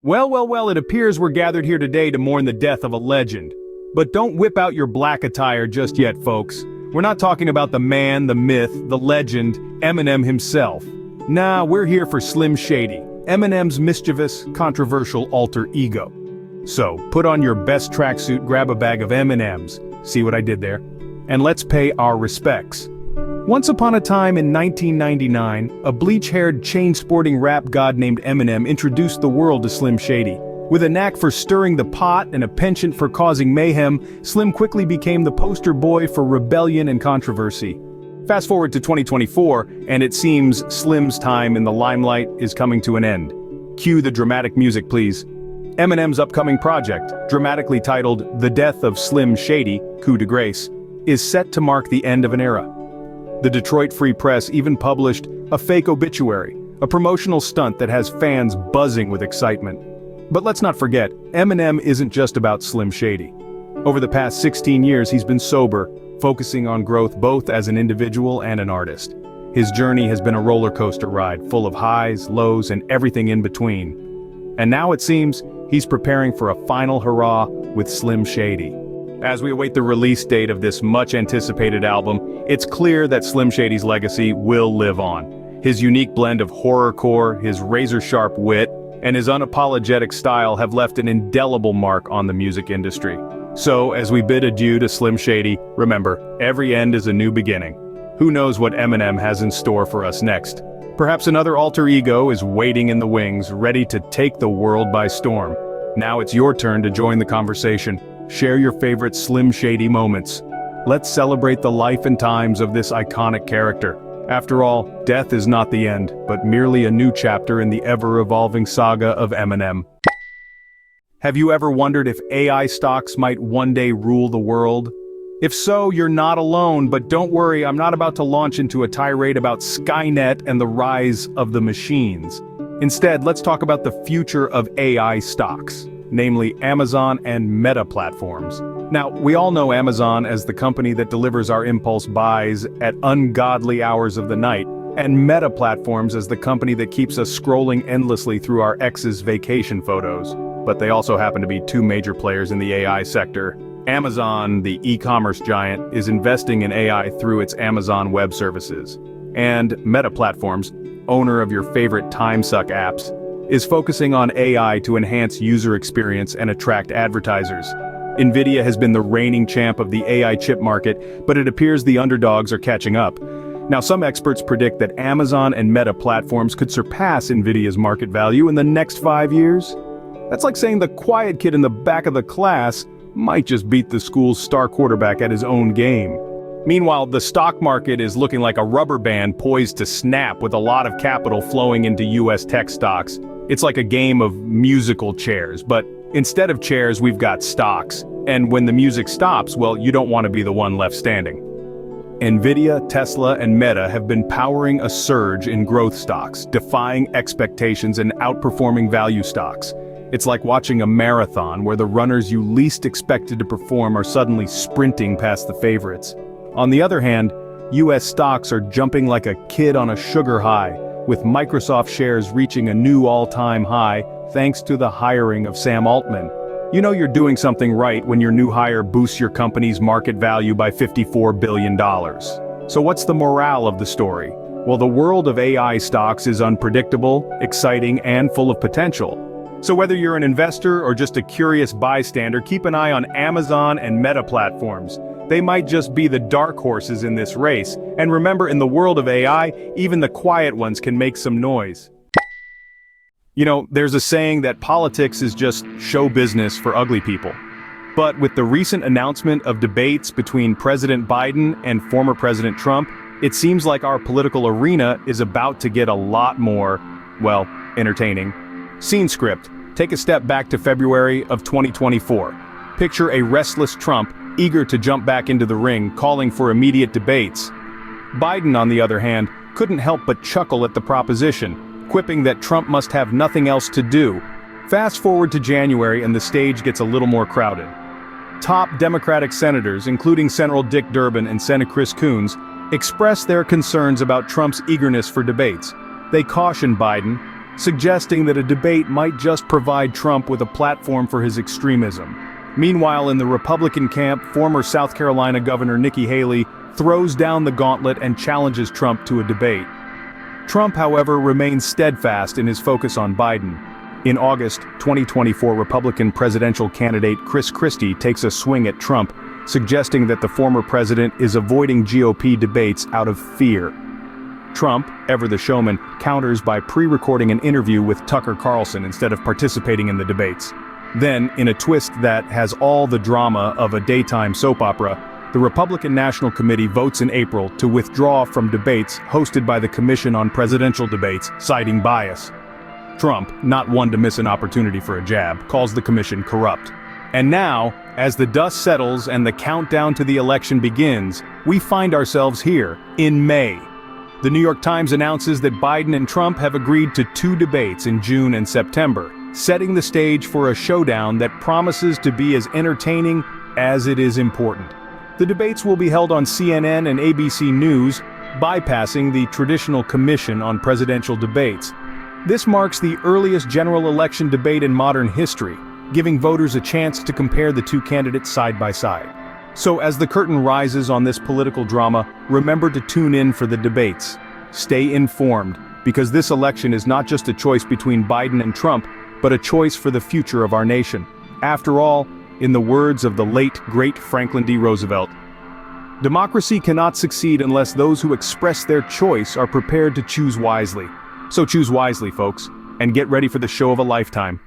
Well, it appears we're gathered here today to mourn the death of a legend. But don't whip out your black attire just yet, folks. We're not talking about the man, the myth, the legend, Eminem himself. Nah, we're here for Slim Shady, Eminem's mischievous, controversial alter ego. So, put on your best tracksuit, grab a bag of M&Ms, see what I did there? And let's pay our respects. Once upon a time in 1999, a bleach-haired, chain-sporting rap god named Eminem introduced the world to Slim Shady. With a knack for stirring the pot and a penchant for causing mayhem, Slim quickly became the poster boy for rebellion and controversy. Fast forward to 2024, and it seems Slim's time in the limelight is coming to an end. Cue the dramatic music, please. Eminem's upcoming project, dramatically titled The Death of Slim Shady, Coup de Grace, is set to mark the end of an era. The Detroit Free Press even published a fake obituary, a promotional stunt that has fans buzzing with excitement. But let's not forget, Eminem isn't just about Slim Shady. Over the past 16 years he's been sober, focusing on growth both as an individual and an artist. His journey has been a roller coaster ride, full of highs, lows, and everything in between. And now it seems he's preparing for a final hurrah with Slim Shady. As we await the release date of this much-anticipated album, it's clear that Slim Shady's legacy will live on. His unique blend of horrorcore, his razor-sharp wit, and his unapologetic style have left an indelible mark on the music industry. So, as we bid adieu to Slim Shady, remember, every end is a new beginning. Who knows what Eminem has in store for us next? Perhaps another alter ego is waiting in the wings, ready to take the world by storm. Now it's your turn to join the conversation. Share your favorite Slim Shady moments. Let's celebrate the life and times of this iconic character. After all, death is not the end, but merely a new chapter in the ever-evolving saga of Eminem. Have you ever wondered if AI stocks might one day rule the world? If so, you're not alone, but don't worry, I'm not about to launch into a tirade about Skynet and the rise of the machines. Instead, let's talk about the future of AI stocks, namely Amazon and Meta platforms. Now, we all know Amazon as the company that delivers our impulse buys at ungodly hours of the night, and Meta platforms as the company that keeps us scrolling endlessly through our ex's vacation photos. But they also happen to be two major players in the AI sector. Amazon, the e-commerce giant, is investing in AI through its Amazon Web Services. And Meta Platforms, owner of your favorite time-suck apps, is focusing on AI to enhance user experience and attract advertisers. Nvidia has been the reigning champ of the AI chip market, but it appears the underdogs are catching up. Now, some experts predict that Amazon and Meta platforms could surpass Nvidia's market value in the next 5 years. That's like saying the quiet kid in the back of the class might just beat the school's star quarterback at his own game. Meanwhile, the stock market is looking like a rubber band poised to snap with a lot of capital flowing into US tech stocks. It's like a game of musical chairs, but instead of chairs, we've got stocks. And when the music stops, well, you don't want to be the one left standing. Nvidia, Tesla, and Meta have been powering a surge in growth stocks, defying expectations and outperforming value stocks. It's like watching a marathon where the runners you least expected to perform are suddenly sprinting past the favorites. On the other hand, US stocks are jumping like a kid on a sugar high, with Microsoft shares reaching a new all-time high thanks to the hiring of Sam Altman. You know you're doing something right when your new hire boosts your company's market value by $54 billion. So what's the morale of the story? Well, the world of AI stocks is unpredictable, exciting, and full of potential. So whether you're an investor or just a curious bystander, keep an eye on Amazon and Meta platforms. They might just be the dark horses in this race. And remember, in the world of AI, even the quiet ones can make some noise. You know, there's a saying that politics is just show business for ugly people. But with the recent announcement of debates between President Biden and former President Trump, it seems like our political arena is about to get a lot more, well, entertaining. Scene script. Take a step back to February of 2024. Picture a restless Trump, eager to jump back into the ring, calling for immediate debates. Biden, on the other hand, couldn't help but chuckle at the proposition, quipping that Trump must have nothing else to do. Fast forward to January and the stage gets a little more crowded. Top Democratic senators, including Senator Dick Durbin and Senator Chris Coons, expressed their concerns about Trump's eagerness for debates. They cautioned Biden, suggesting that a debate might just provide Trump with a platform for his extremism. Meanwhile, in the Republican camp, former South Carolina Governor Nikki Haley throws down the gauntlet and challenges Trump to a debate. Trump, however, remains steadfast in his focus on Biden. In August 2024, Republican presidential candidate Chris Christie takes a swing at Trump, suggesting that the former president is avoiding GOP debates out of fear. Trump, ever the showman, counters by pre-recording an interview with Tucker Carlson instead of participating in the debates. Then, in a twist that has all the drama of a daytime soap opera, the Republican National Committee votes in April to withdraw from debates hosted by the Commission on Presidential Debates, citing bias. Trump, not one to miss an opportunity for a jab, calls the commission corrupt. And now, as the dust settles and the countdown to the election begins, we find ourselves here, in May. The New York Times announces that Biden and Trump have agreed to 2 debates in June and September, setting the stage for a showdown that promises to be as entertaining as it is important. The debates will be held on CNN and ABC News, bypassing the traditional Commission on Presidential Debates. This marks the earliest general election debate in modern history, giving voters a chance to compare the 2 candidates side by side. So as the curtain rises on this political drama, remember to tune in for the debates. Stay informed, because this election is not just a choice between Biden and Trump, but a choice for the future of our nation. After all, in the words of the late, great Franklin D. Roosevelt, democracy cannot succeed unless those who express their choice are prepared to choose wisely. So choose wisely, folks, and get ready for the show of a lifetime.